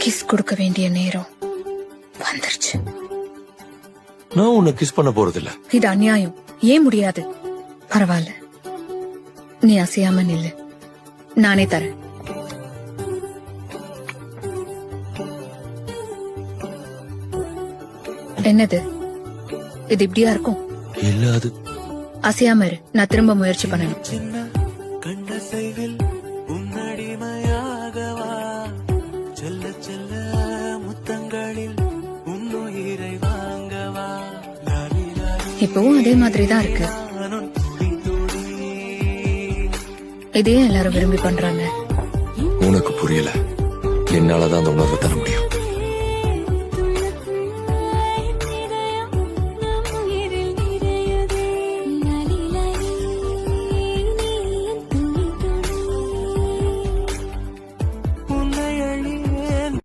Kiss கொடுக்க வேண்டிய நேரம் வந்துருச்சு. நான் உன்னை கிஸ் பண்ண போறதில்ல. இது அநியாயம். ஏன் முடியாது? பரவாயில்ல, நீ அசையாம நில்லு, நானே தரேன். என்னது இது இப்படியா இருக்கும்? இல்ல, அது அசையாம இரு, நான் திரும்ப முயற்சி பண்ணணும். இப்பவும் அதே மாதிரிதான் இருக்கு. இதையே எல்லாரும் விரும்பி பண்றாங்க. உனக்கு புரியல. என்னாலதான் அந்த உணர்வை தர முடியும்.